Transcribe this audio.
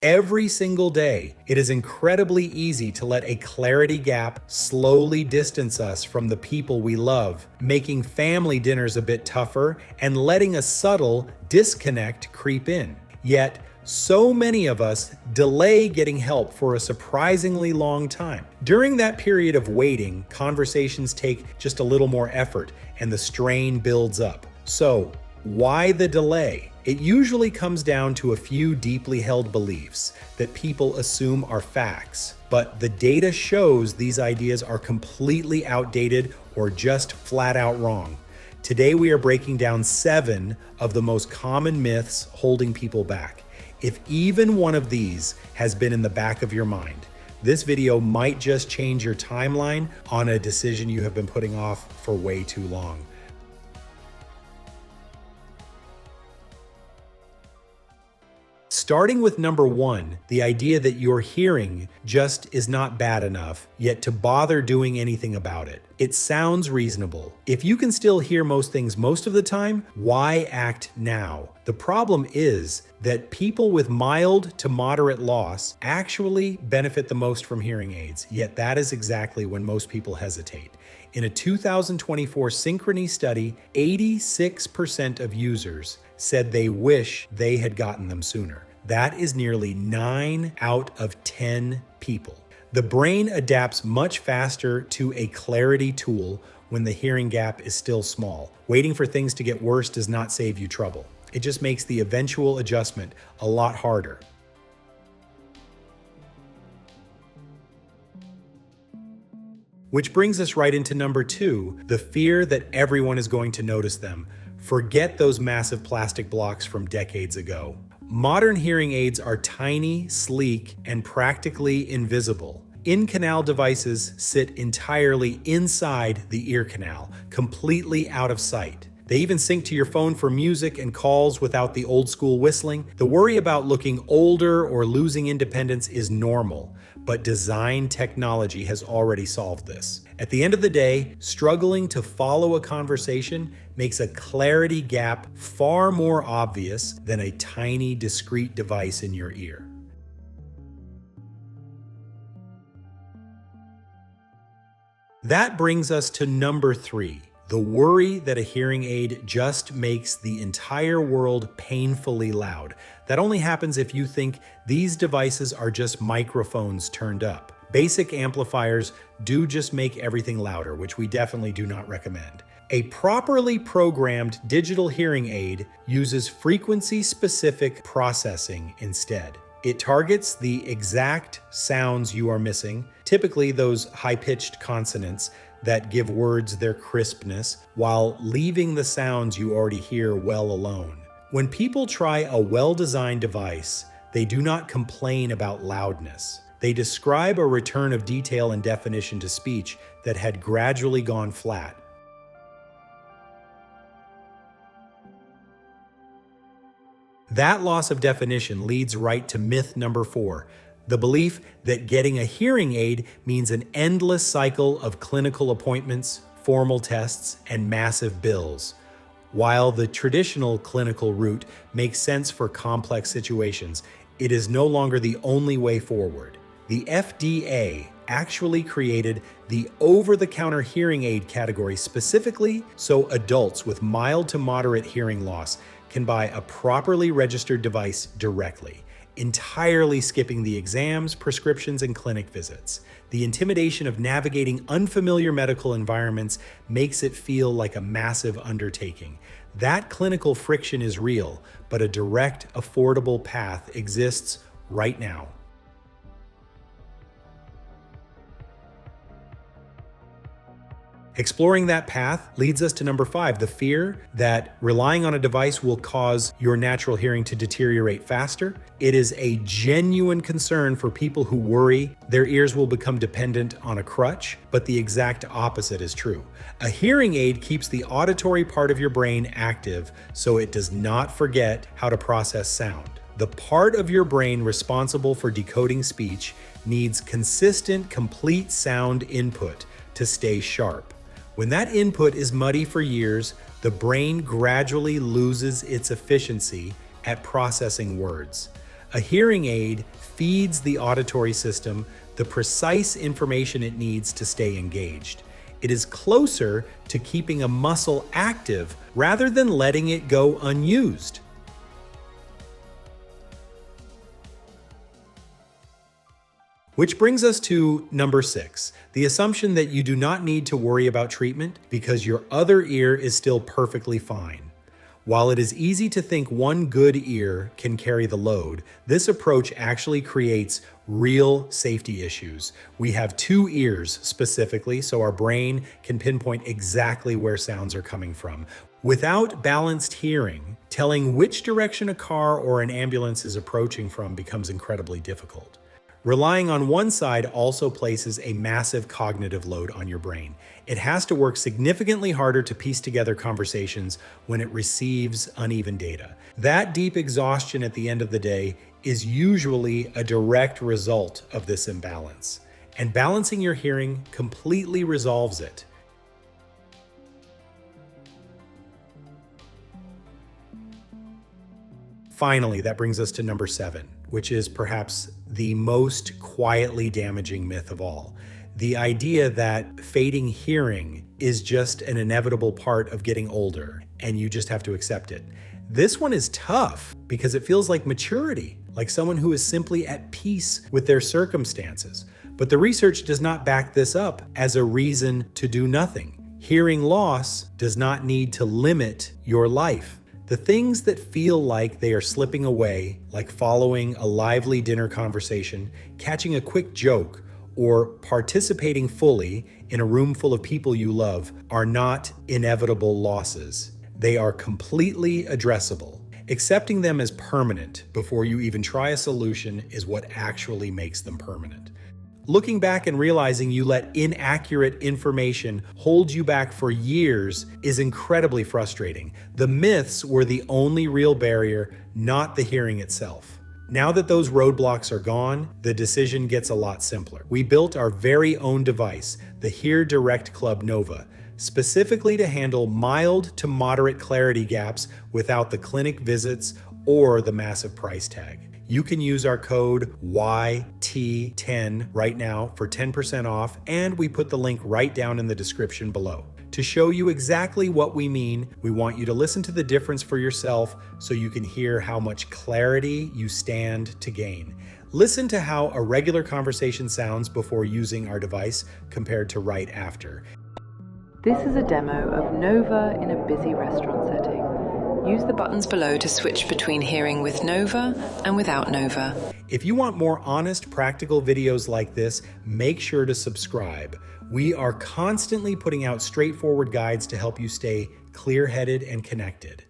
Every single day, it is incredibly easy to let a clarity gap slowly distance us from the people we love, making family dinners a bit tougher and letting a subtle disconnect creep in. Yet, so many of us delay getting help for a surprisingly long time. During that period of waiting, conversations take just a little more effort and the strain builds up. So, why the delay? It usually comes down to a few deeply held beliefs that people assume are facts, but the data shows these ideas are completely outdated or just flat out wrong. Today we are breaking down 7 of the most common myths holding people back. If even one of these has been in the back of your mind, this video might just change your timeline on a decision you have been putting off for way too long. Starting with number 1, the idea that your hearing just is not bad enough, yet to bother doing anything about it. It sounds reasonable. If you can still hear most things most of the time, why act now? The problem is that people with mild to moderate loss actually benefit the most from hearing aids, yet that is exactly when most people hesitate. In a 2024 Synchrony study, 86% of users said they wish they had gotten them sooner. That is nearly 9 out of 10 people. The brain adapts much faster to a clarity tool when the hearing gap is still small. Waiting for things to get worse does not save you trouble. It just makes the eventual adjustment a lot harder. Which brings us right into number 2, the fear that everyone is going to notice them. Forget those massive plastic blocks from decades ago. Modern hearing aids are tiny, sleek, and practically invisible. In-canal devices sit entirely inside the ear canal, completely out of sight. They even sync to your phone for music and calls without the old-school whistling. The worry about looking older or losing independence is normal, but design technology has already solved this. At the end of the day, struggling to follow a conversation makes a clarity gap far more obvious than a tiny, discrete device in your ear. That brings us to number 3. The worry that a hearing aid just makes the entire world painfully loud. That only happens if you think these devices are just microphones turned up. Basic amplifiers do just make everything louder, which we definitely do not recommend. A properly programmed digital hearing aid uses frequency-specific processing instead. It targets the exact sounds you are missing, typically those high-pitched consonants that give words their crispness, while leaving the sounds you already hear well alone. When people try a well-designed device, they do not complain about loudness. They describe a return of detail and definition to speech that had gradually gone flat. That loss of definition leads right to myth number 4. The belief that getting a hearing aid means an endless cycle of clinical appointments, formal tests, and massive bills. While the traditional clinical route makes sense for complex situations, it is no longer the only way forward. The FDA actually created the over-the-counter hearing aid category specifically so adults with mild to moderate hearing loss can buy a properly registered device directly, entirely skipping the exams, prescriptions, and clinic visits. The intimidation of navigating unfamiliar medical environments makes it feel like a massive undertaking. That clinical friction is real, but a direct, affordable path exists right now. Exploring that path leads us to number 5, the fear that relying on a device will cause your natural hearing to deteriorate faster. It is a genuine concern for people who worry their ears will become dependent on a crutch, but the exact opposite is true. A hearing aid keeps the auditory part of your brain active so it does not forget how to process sound. The part of your brain responsible for decoding speech needs consistent, complete sound input to stay sharp. When that input is muddy for years, the brain gradually loses its efficiency at processing words. A hearing aid feeds the auditory system the precise information it needs to stay engaged. It is closer to keeping a muscle active rather than letting it go unused. Which brings us to number 6, the assumption that you do not need to worry about treatment because your other ear is still perfectly fine. While it is easy to think one good ear can carry the load, this approach actually creates real safety issues. We have 2 ears specifically, so our brain can pinpoint exactly where sounds are coming from. Without balanced hearing, telling which direction a car or an ambulance is approaching from becomes incredibly difficult. Relying on one side also places a massive cognitive load on your brain. It has to work significantly harder to piece together conversations when it receives uneven data. That deep exhaustion at the end of the day is usually a direct result of this imbalance. And balancing your hearing completely resolves it. Finally, that brings us to number 7, which is perhaps the most quietly damaging myth of all. The idea that fading hearing is just an inevitable part of getting older, and you just have to accept it. This one is tough because it feels like maturity, like someone who is simply at peace with their circumstances. But the research does not back this up as a reason to do nothing. Hearing loss does not need to limit your life. The things that feel like they are slipping away, like following a lively dinner conversation, catching a quick joke, or participating fully in a room full of people you love, are not inevitable losses. They are completely addressable. Accepting them as permanent before you even try a solution is what actually makes them permanent. Looking back and realizing you let inaccurate information hold you back for years is incredibly frustrating. The myths were the only real barrier, not the hearing itself. Now that those roadblocks are gone, the decision gets a lot simpler. We built our very own device, the Hear Direct Club Nova, specifically to handle mild to moderate clarity gaps without the clinic visits or the massive price tag. You can use our code YT10 right now for 10% off, and we put the link right down in the description below. To show you exactly what we mean, we want you to listen to the difference for yourself so you can hear how much clarity you stand to gain. Listen to how a regular conversation sounds before using our device compared to right after. This is a demo of Nova in a busy restaurant setting. Use the buttons below to switch between hearing with Nova and without Nova. If you want more honest, practical videos like this, make sure to subscribe. We are constantly putting out straightforward guides to help you stay clear-headed and connected.